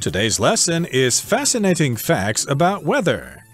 Today's lesson is fascinating facts about weather.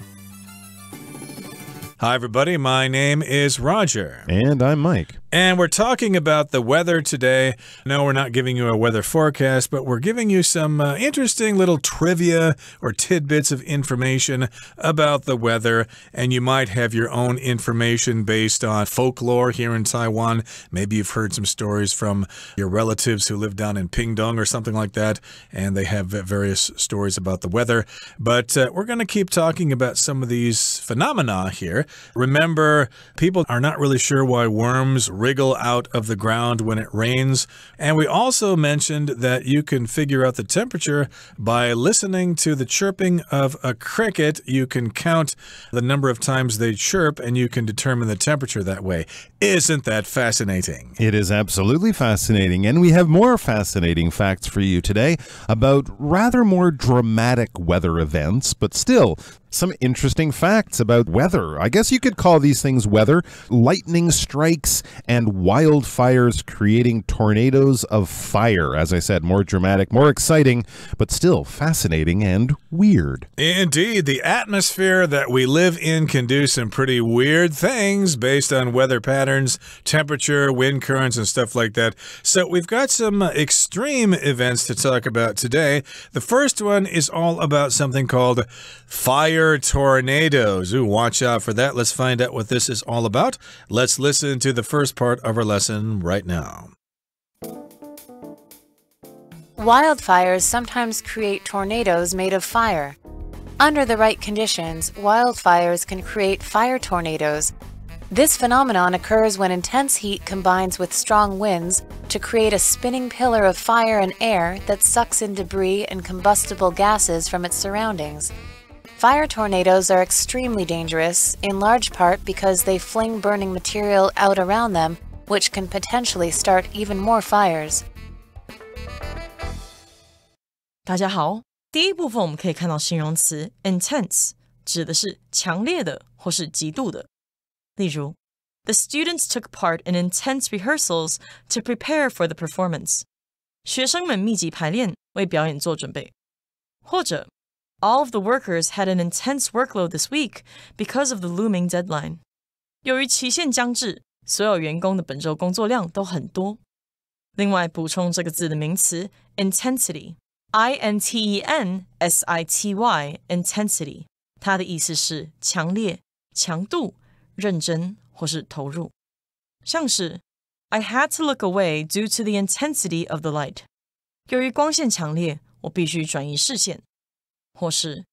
Hi, everybody. My name is Roger. And I'm Mike. And we're talking about the weather today. No, we're not giving you a weather forecast, but we're giving you some interesting little trivia or tidbits of information about the weather. And you might have your own information based on folklore here in Taiwan. Maybe you've heard some stories from your relatives who live down in Pingdong or something like that, and they have various stories about the weather. But we're going to keep talking about some of these phenomena here. Remember, people are not really sure why worms wriggle out of the ground when it rains. And we also mentioned that you can figure out the temperature by listening to the chirping of a cricket. You can count the number of times they chirp, and you can determine the temperature that way. Isn't that fascinating? It is absolutely fascinating. And we have more fascinating facts for you today about rather more dramatic weather events, but still some interesting facts about weather. I guess you could call these things weather. Lightning strikes and wildfires creating tornadoes of fire. As I said, more dramatic, more exciting, but still fascinating and weird. Indeed, the atmosphere that we live in can do some pretty weird things based on weather patterns, temperature, wind currents, and stuff like that. So we've got some extreme events to talk about today. The first one is all about something called fire tornadoes. Ooh, watch out for that. Let's find out what this is all about. Let's listen to the first part of our lesson right now. Wildfires sometimes create tornadoes made of fire. Under the right conditions, wildfires can create fire tornadoes. This phenomenon occurs when intense heat combines with strong winds to create a spinning pillar of fire and air that sucks in debris and combustible gases from its surroundings. Fire tornadoes are extremely dangerous, in large part because they fling burning material out around them, which can potentially start even more fires. 大家好，第一部分我们可以看到形容词 intense， 指的是强烈的或是极度的。例如 The students took part in intense rehearsals to prepare for the performance. 学生们密集排练，为表演做准备。或者All of the workers had an intense workload this week because of the looming deadline. 由于期限将至，所有员工的本周工作量都很多。另外，补充这个字的名词 intensity, I-N-T-E-N-S-I-T-Y, intensity. 它的意思是强烈、强度、认真或是投入。像是 I had to look away due to the intensity of the light. 由于光线强烈，我必须转移视线。或是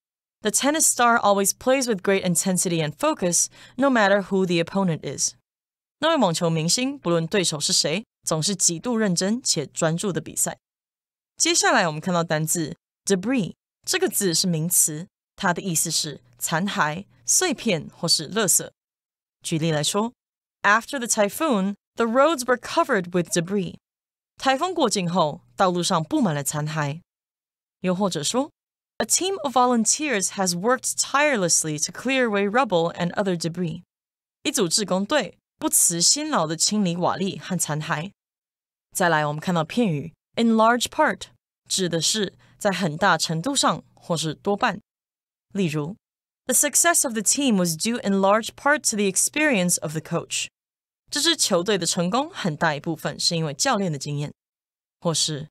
The tennis star always plays with great intensity and focus, no matter who the opponent is. 那位网球明星不论对手是谁，总是极度认真且专注的比赛。接下来我们看到单字 debris， 这个字是名词，它的意思是残骸、碎片或是垃圾。举例来说 After the typhoon, the roads were covered with debris. 台风过境后，道路上布满了残骸。又或者说A team of volunteers has worked tirelessly to clear away rubble and other debris. 一组志工队不辞辛劳地清理瓦砾和残骸。再来，我们看到片语 in large part， 指的是在很大程度上或是多半。例如 The success of the team was due in large part to the experience of the coach. 这支球队的成功很大一部分是因为教练的经验。或是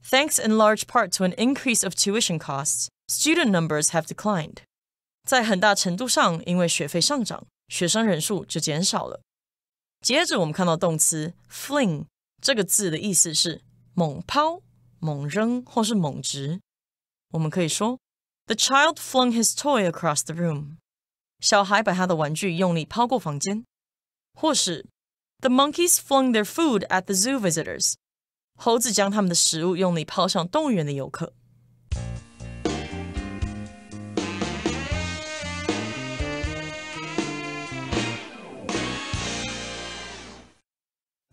Thanks in large part to an increase of tuition costs, student numbers have declined. 在很大程度上，因为学费上涨，学生人数就减少了。接着我们看到动词 fling， 这个字的意思是猛抛、猛扔或是猛掷。我们可以说 The child flung his toy across the room. 小孩把他的玩具用力抛过房间。或是 The monkeys flung their food at the zoo visitors. 猴子将他们的食物用力抛向动物园的游客。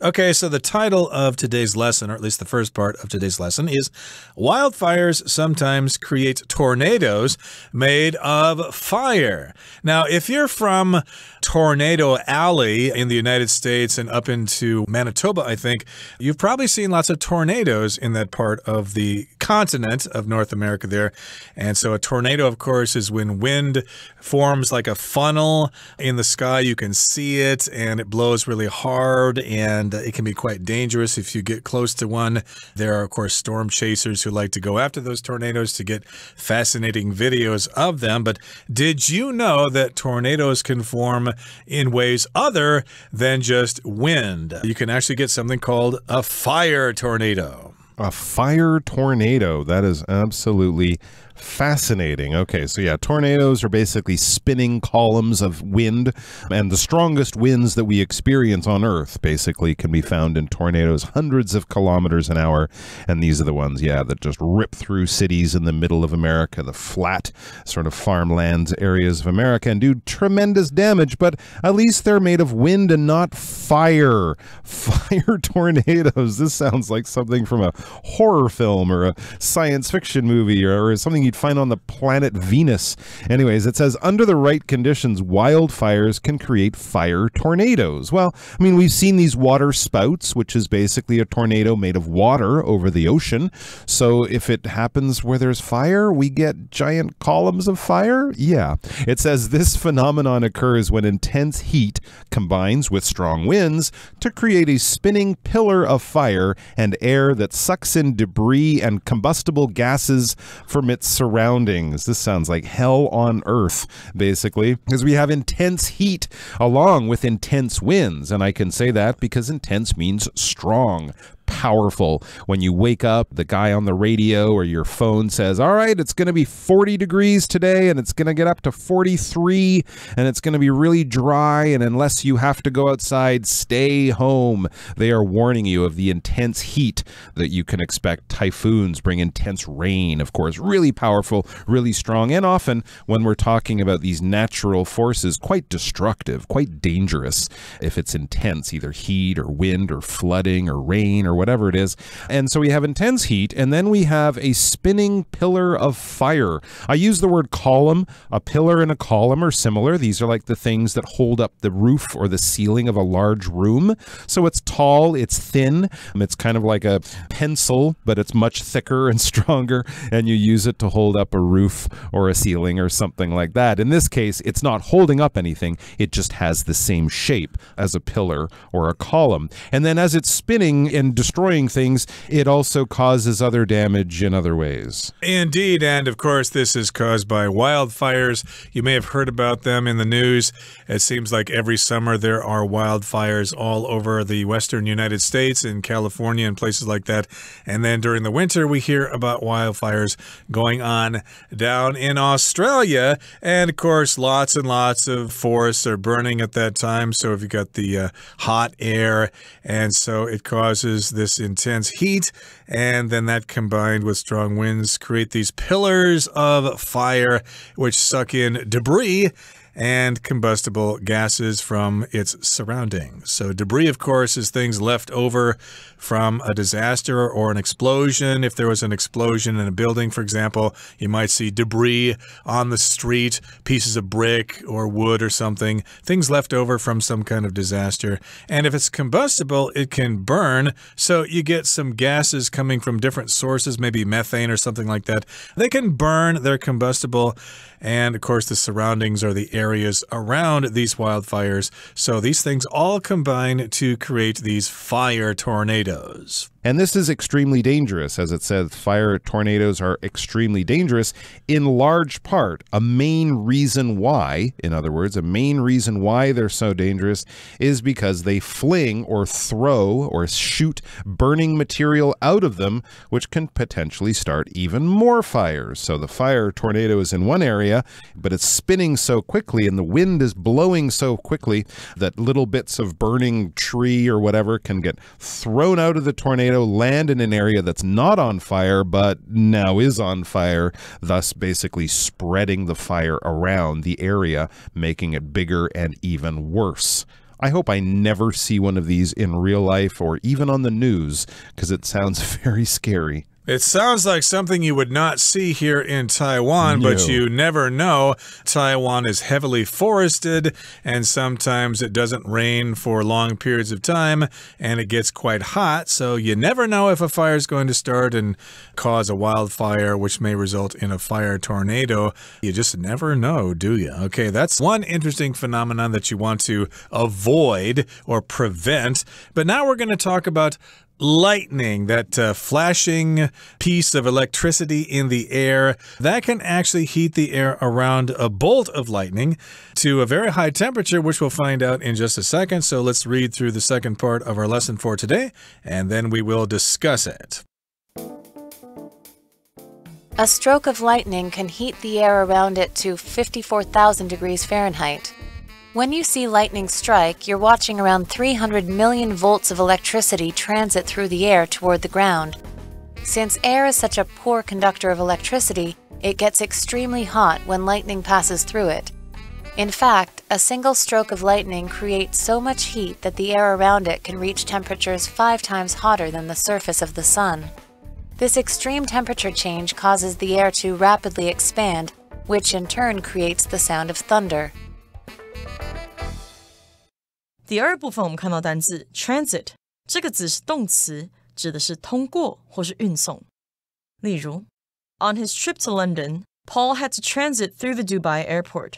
Okay, so the title of today's lesson, or at least the first part of today's lesson, is Wildfires Sometimes Create Tornadoes Made of Fire. Now, if you're from Tornado Alley in the United States and up into Manitoba, I think, you've probably seen lots of tornadoes in that part of the continent of North America there. And so a tornado, of course, is when wind forms like a funnel in the sky. You can see it, and it blows really hard, and it can be quite dangerous if you get close to one. There are, of course, storm chasers who like to go after those tornadoes to get fascinating videos of them. But did you know that tornadoes can form in ways other than just wind? You can actually get something called a fire tornado. A fire tornado. That is absolutely fascinating. Okay, so yeah, tornadoes are basically spinning columns of wind, and the strongest winds that we experience on Earth basically can be found in tornadoes hundreds of kilometers an hour, and these are the ones, yeah, that just rip through cities in the middle of America, the flat sort of farmlands areas of America, and do tremendous damage, but at least they're made of wind and not fire. Fire tornadoes. This sounds like something from a horror film or a science fiction movie or something you'd find on the planet Venus. Anyways, it says, under the right conditions, wildfires can create fire tornadoes. Well, I mean, we've seen these water spouts, which is basically a tornado made of water over the ocean. So if it happens where there's fire, we get giant columns of fire? Yeah. It says this phenomenon occurs when intense heat combines with strong winds to create a spinning pillar of fire and air that sucks in debris and combustible gases from its surroundings. This sounds like hell on earth, basically, because we have intense heat along with intense winds. And I can say that because intense means strong, powerful. When you wake up, the guy on the radio or your phone says, all right, it's going to be 40 degrees today, and it's going to get up to 43, and it's going to be really dry, and unless you have to go outside, stay home. They are warning you of the intense heat that you can expect. Typhoons bring intense rain, of course, really powerful, really strong, and often when we're talking about these natural forces, quite destructive, quite dangerous if it's intense, either heat or wind or flooding or rain or whatever it is. And so we have intense heat, and then we have a spinning pillar of fire. I use the word column. A pillar and a column are similar. These are like the things that hold up the roof or the ceiling of a large room. So it's tall, it's thin, it's kind of like a pencil, but it's much thicker and stronger, and you use it to hold up a roof or a ceiling or something like that. In this case, it's not holding up anything. It just has the same shape as a pillar or a column. And then as it's spinning and destroying things, it also causes other damage in other ways. Indeed, and of course this is caused by wildfires. You may have heard about them in the news. It seems like every summer there are wildfires all over the western United States, in California and places like that. And then during the winter we hear about wildfires going on down in Australia. And of course lots and lots of forests are burning at that time. So if you got the hot air, and so it causes this intense heat, and then that combined with strong winds create these pillars of fire which suck in debris and combustible gases from its surroundings. So debris, of course, is things left over from a disaster or an explosion. If there was an explosion in a building, for example, you might see debris on the street, pieces of brick or wood or something, things left over from some kind of disaster. And if it's combustible, it can burn, so you get some gases coming from different sources, maybe methane or something like that. They can burn, they're combustible, and of course the surroundings are the areas around these wildfires. So these things all combine to create these fire tornadoes. And this is extremely dangerous. As it says, fire tornadoes are extremely dangerous in large part. A main reason why, in other words, a main reason why they're so dangerous is because they fling or throw or shoot burning material out of them, which can potentially start even more fires. So the fire tornado is in one area, but it's spinning so quickly and the wind is blowing so quickly that little bits of burning tree or whatever can get thrown out of the tornado, land in an area that's not on fire but now is on fire, thus basically spreading the fire around the area, making it bigger and even worse. I hope I never see one of these in real life or even on the news because it sounds very scary. It sounds like something you would not see here in Taiwan, but you never know. Taiwan is heavily forested, and sometimes it doesn't rain for long periods of time, and it gets quite hot, so you never know if a fire is going to start and cause a wildfire, which may result in a fire tornado. You just never know, do you? Okay, that's one interesting phenomenon that you want to avoid or prevent. But now we're going to talk about lightning, that flashing piece of electricity in the air that can actually heat the air around a bolt of lightning to a very high temperature, which we'll find out in just a second. So let's read through the second part of our lesson for today, and then we will discuss it. A stroke of lightning can heat the air around it to 54,000 degrees Fahrenheit. When you see lightning strike, you're watching around 300 million volts of electricity transit through the air toward the ground. Since air is such a poor conductor of electricity, it gets extremely hot when lightning passes through it. In fact, a single stroke of lightning creates so much heat that the air around it can reach temperatures 5 times hotter than the surface of the sun. This extreme temperature change causes the air to rapidly expand, which in turn creates the sound of thunder. 第二部分我们看到单字 transit 这个字是动词，指的是通过或是运送。例如 On his trip to London, Paul had to transit through the Dubai airport.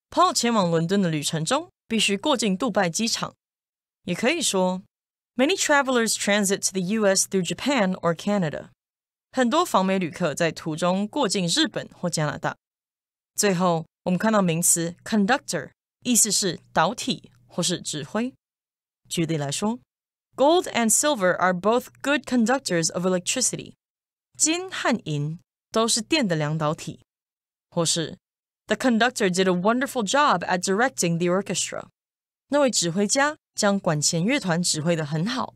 Paul 前往伦敦的旅程中必须过境杜拜机场。也可以说 Many travelers transit to the US through Japan or Canada. 很多访美旅客在途中过境日本或加拿大。最后我们看到名词 conductor 意思是导体或是指挥。举例来说 Gold and silver are both good conductors of electricity. 金和银都是电的两导体。或是 The conductor did a wonderful job at directing the orchestra. 那位指挥家将管弦乐团指挥得很好。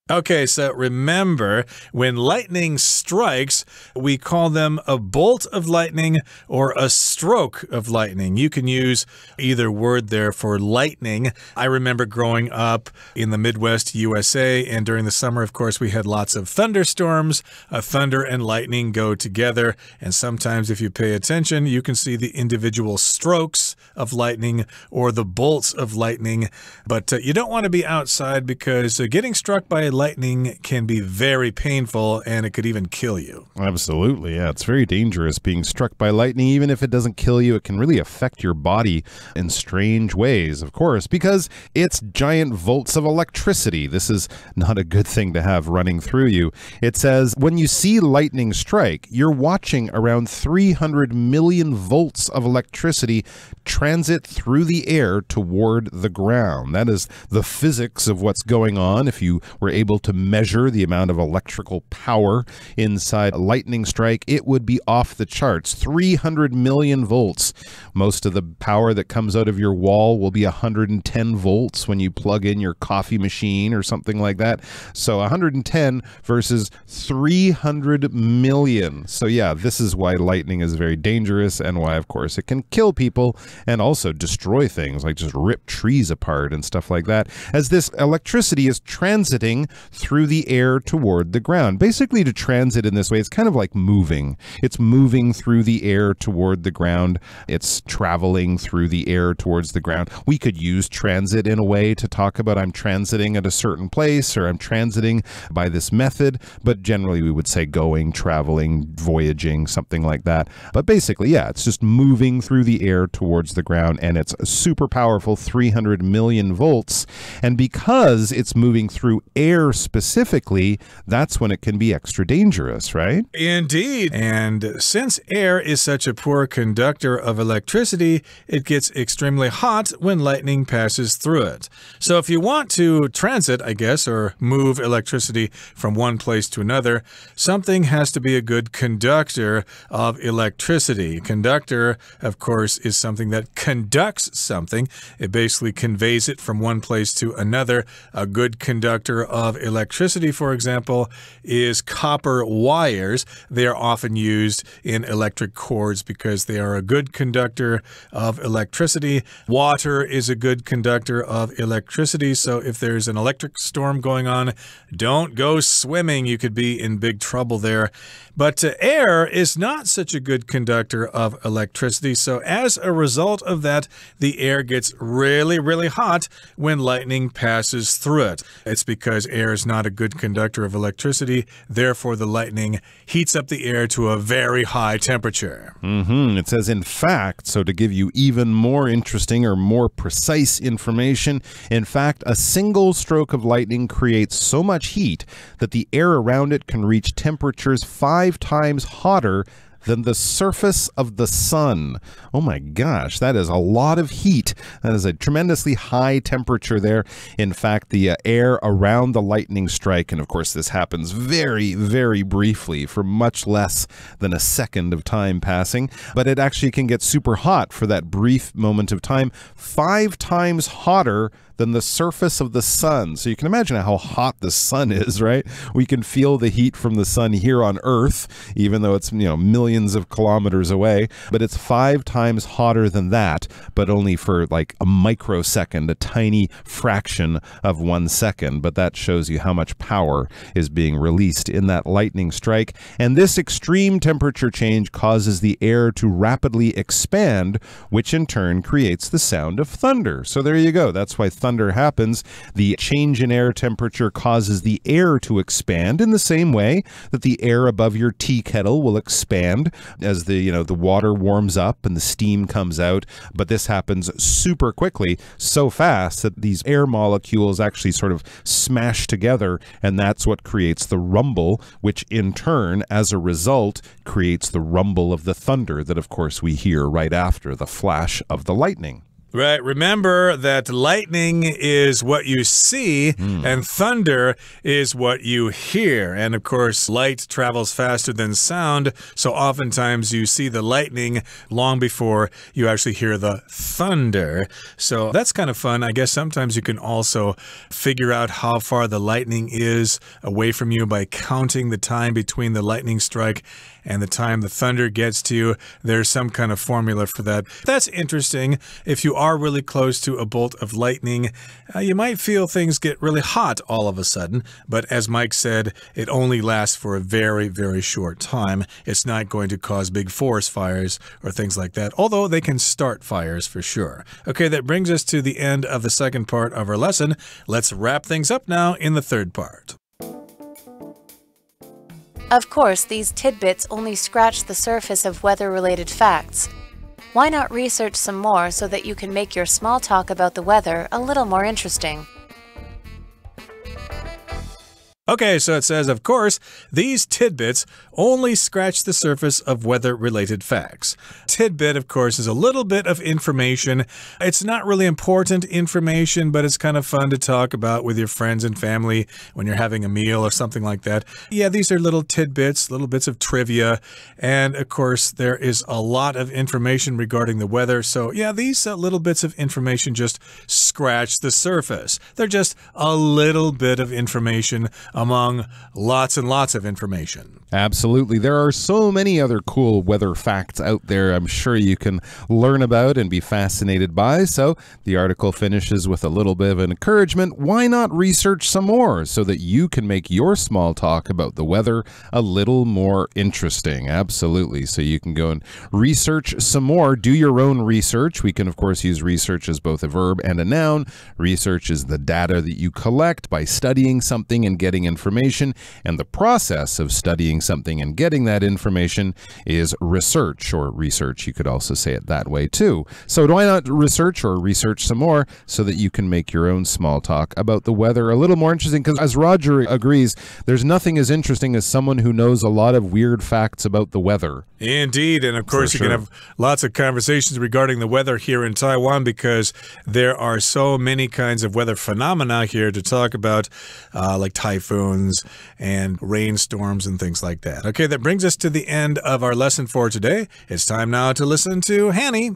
Okay, so remember, when lightning strikes, we call them a bolt of lightning or a stroke of lightning. You can use either word there for lightning. I remember growing up in the Midwest USA, and during the summer, of course, we had lots of thunderstorms. Thunder and lightning go together, and sometimes if you pay attention, you can see the individual strokes of lightning or the bolts of lightning. But you don't want to be outside because getting struck by lightning can be very painful and it could even kill you. Absolutely, yeah. It's very dangerous being struck by lightning. Even if it doesn't kill you, it can really affect your body in strange ways, of course, because it's giant volts of electricity. This is not a good thing to have running through you. It says, when you see lightning strike, you're watching around 300 million volts of electricity transit through the air toward the ground. That is the physics of what's going on. If you were able to measure the amount of electrical power inside a lightning strike, it would be off the charts. 300 million volts. Most of the power that comes out of your wall will be 110 volts when you plug in your coffee machine or something like that. So 110 versus 300 million. So yeah, this is why lightning is very dangerous and why, of course, it can kill people and also destroy things, like just rip trees apart and stuff like that, as this electricity is transiting through the air toward the ground. Basically, to transit in this way, it's kind of like moving. It's moving through the air toward the ground. It's traveling through the air towards the ground. We could use transit in a way to talk about I'm transiting at a certain place or I'm transiting by this method, but generally we would say going, traveling, voyaging, something like that. But basically, yeah, it's just moving through the air towards the ground, and it's a super powerful 300 million volts. And because it's moving through air specifically, that's when it can be extra dangerous, right? Indeed. And since air is such a poor conductor of electricity, it gets extremely hot when lightning passes through it. So if you want to transit, I guess, or move electricity from one place to another, something has to be a good conductor of electricity. Conductor, of course, is something that conducts something. It basically conveys it from one place to another. A good conductor of of electricity, for example, is copper wires. They are often used in electric cords because they are a good conductor of electricity. Water is a good conductor of electricity, so if there's an electric storm going on, don't go swimming. You could be in big trouble there. But air is not such a good conductor of electricity, so as a result of that, the air gets really, really hot when lightning passes through it. It's because air is not a good conductor of electricity, therefore the lightning heats up the air to a very high temperature. It says, in fact, so to give you even more interesting or more precise information, in fact, a single stroke of lightning creates so much heat that the air around it can reach temperatures 5 times hotter than the surface of the sun. Oh my gosh, that is a lot of heat. That is a tremendously high temperature there. In fact, the air around the lightning strike, and of course this happens very, very briefly for much less than a second of time passing, but it actually can get super hot for that brief moment of time, 5 times hotter than the surface of the sun. So you can imagine how hot the sun is, right? We can feel the heat from the sun here on Earth, even though it's, millions of kilometers away, but it's 5 times hotter than that, but only for like a microsecond, a tiny fraction of 1 second. But that shows you how much power is being released in that lightning strike. And this extreme temperature change causes the air to rapidly expand, which in turn creates the sound of thunder. So there you go. That's why thunder happens. The change in air temperature causes the air to expand in the same way that the air above your tea kettle will expand as the water warms up and the steam comes out. But this happens super quickly, so fast that these air molecules actually sort of smash together, and that's what creates the rumble, which in turn, as a result, creates the rumble of the thunder that, of course, we hear right after the flash of the lightning. Right. Remember that lightning is what you see and thunder is what you hear. And of course, light travels faster than sound. So oftentimes you see the lightning long before you actually hear the thunder. So that's kind of fun. I guess sometimes you can also figure out how far the lightning is away from you by counting the time between the lightning strike and the time the thunder gets to you. There's some kind of formula for that. That's interesting. If you are really close to a bolt of lightning, you might feel things get really hot all of a sudden. But as Mike said, it only lasts for a very, very short time. It's not going to cause big forest fires or things like that, although they can start fires for sure. Okay, that brings us to the end of the second part of our lesson. Let's wrap things up now in the third part. Of course, these tidbits only scratch the surface of weather-related facts. Why not research some more so that you can make your small talk about the weather a little more interesting? Okay, so it says, of course, these tidbits only scratch the surface of weather-related facts. Tidbit, of course, is a little bit of information. It's not really important information, but it's kind of fun to talk about with your friends and family when you're having a meal or something like that. Yeah, these are little tidbits, little bits of trivia. And, of course, there is a lot of information regarding the weather. So, yeah, these little bits of information just scratch the surface. They're just a little bit of information among lots and lots of information. Absolutely. There are so many other cool weather facts out there I'm sure you can learn about and be fascinated by. So the article finishes with a little bit of an encouragement. Why not research some more so that you can make your small talk about the weather a little more interesting? Absolutely. So you can go and research some more. Do your own research. We can, of course, use research as both a verb and a noun. Research is the data that you collect by studying something and getting information, and the process of studying something and getting that information is research, or research. You could also say it that way too. So why not research or research some more so that you can make your own small talk about the weather a little more interesting? Because as Roger agrees, there's nothing as interesting as someone who knows a lot of weird facts about the weather. Indeed, and of course you can have lots of conversations regarding the weather here in Taiwan because there are so many kinds of weather phenomena here to talk about, like typhoons and rainstorms and things like that. Okay, that brings us to the end of our lesson for today. It's time now to listen to Hanny.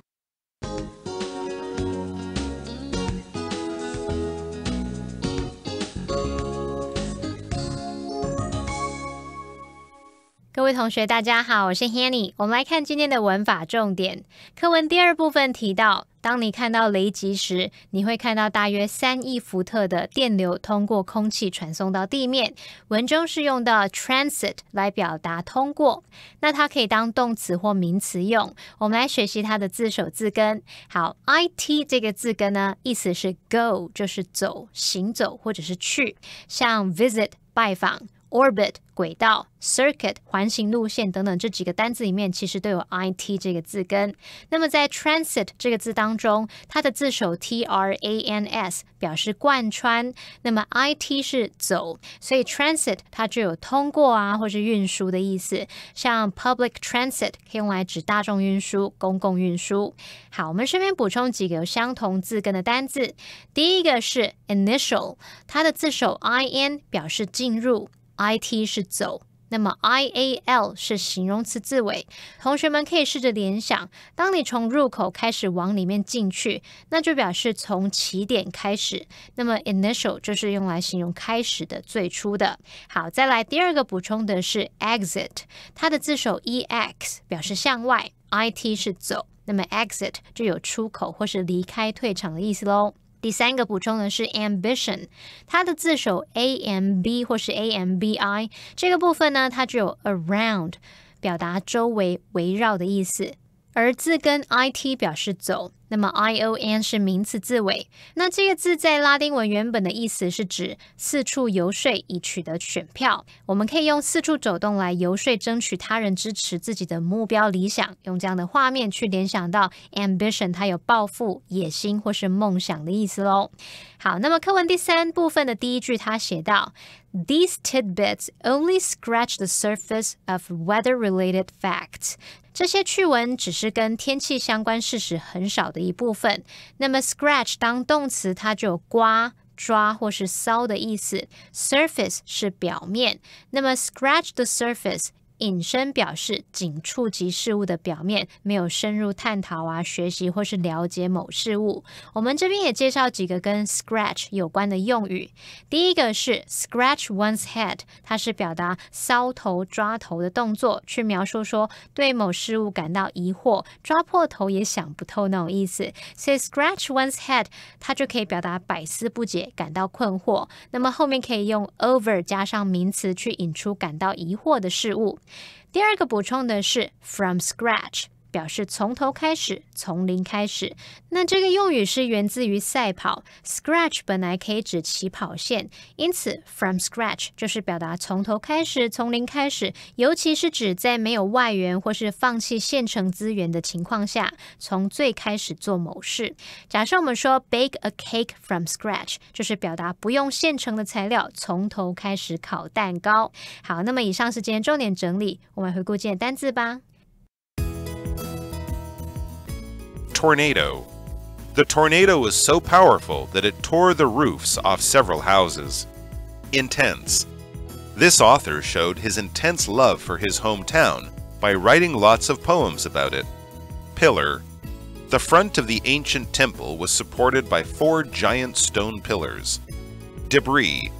各位同学大家好，我是 Hanny。 我们来看今天的文法重点。课文第二部分提到，当你看到雷击时，你会看到大约3亿伏特的电流通过空气传送到地面。文中是用到 transit 来表达通过，那它可以当动词或名词用。我们来学习它的字首字根。好， IT 这个字根呢，意思是 go 就是走、行走或者是去，像 visit 拜访、orbit 轨道、circuit 环形路线等等，这几个单字里面其实都有 IT 这个字根。那么在 transit 这个字当中，它的字首 trans 表示贯穿，那么 IT 是走，所以 transit 它就有通过啊或是运输的意思。像 public transit 可以用来指大众运输、公共运输。好，我们顺便补充几个有相同字根的单字。第一个是 initial， 它的字首 in 表示进入，IT 是走，那么 IAL 是形容词字尾。同学们可以试着联想，当你从入口开始往里面进去，那就表示从起点开始，那么 initial 就是用来形容开始的、最初的。好，再来第二个补充的是 exit， 它的字首 EX 表示向外， IT 是走，那么 exit 就有出口或是离开、退场的意思咯。第三个补充的是 ambition， 它的字首 AMB 或是 AMBI， 这个部分呢，它只有 around 表达周围、围绕的意思，而字根 IT 表示走，那么 ION 是名词字尾。那这个字在拉丁文原本的意思是指四处游说以取得选票，我们可以用四处走动来游说争取他人支持自己的目标理想，用这样的画面去联想到 ambition 它有抱负、野心或是梦想的意思咯。好，那么课文第三部分的第一句它写到These tidbits only scratch the surface of weather-related facts. 这些趣闻只是跟天气相关事实很少的一部分。那么 scratch 当动词，它就有刮、抓或是搔的意思。surface 是表面，那么 scratch the surface引申表示仅触及事物的表面，没有深入探讨啊、学习或是了解某事物。我们这边也介绍几个跟 scratch 有关的用语。第一个是 scratch one's head， 它是表达搔头、抓头的动作，去描述说对某事物感到疑惑，抓破头也想不透那种意思。所以 scratch one's head 它就可以表达百思不解、感到困惑。那么后面可以用 over 加上名词去引出感到疑惑的事物。第二个补充的是 from scratch， 表示从头开始、从零开始。那这个用语是源自于赛跑 ，scratch 本来可以指起跑线，因此 from scratch 就是表达从头开始、从零开始，尤其是指在没有外援或是放弃现成资源的情况下，从最开始做某事。假设我们说 bake a cake from scratch， 就是表达不用现成的材料，从头开始烤蛋糕。好，那么以上是今天重点整理，我们回顾今天的单字吧。Tornado. The tornado was so powerful that it tore the roofs off several houses. Intense. This author showed his intense love for his hometown by writing lots of poems about it. Pillar. The front of the ancient temple was supported by 4 giant stone pillars. Debris.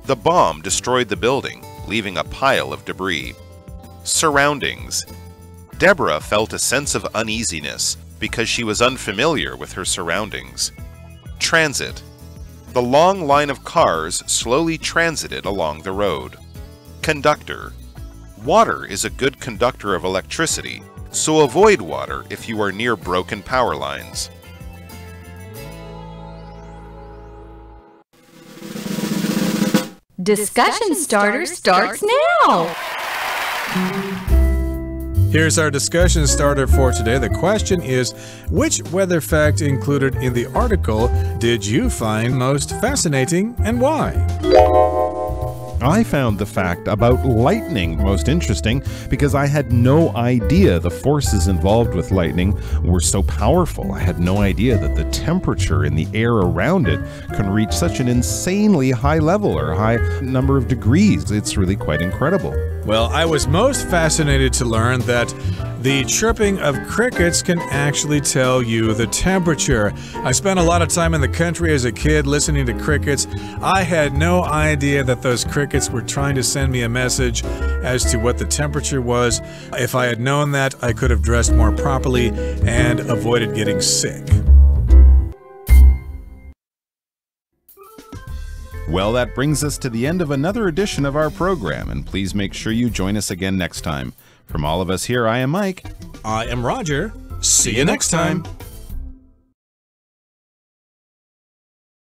The bomb destroyed the building, leaving a pile of debris. Surroundings. Deborah felt a sense of uneasiness because she was unfamiliar with her surroundings. Transit. The long line of cars slowly transited along the road. Conductor. Water is a good conductor of electricity, so avoid water if you are near broken power lines. Discussion starter starts now! Here's our discussion starter for today. The question is, which weather fact included in the article did you find most fascinating and why? I found the fact about lightning most interesting because I had no idea the forces involved with lightning were so powerful. I had no idea that the temperature in the air around it can reach such an insanely high level or high number of degrees. It's really quite incredible. Well, I was most fascinated to learn that The chirping of crickets can actually tell you the temperature. I spent a lot of time in the country as a kid listening to crickets. I had no idea that those crickets were trying to send me a message as to what the temperature was. If I had known that, I could have dressed more properly and avoided getting sick. Well, that brings us to the end of another edition of our program, and please make sure you join us again next time. From all of us here, I am Mike. I am Roger. See you next time.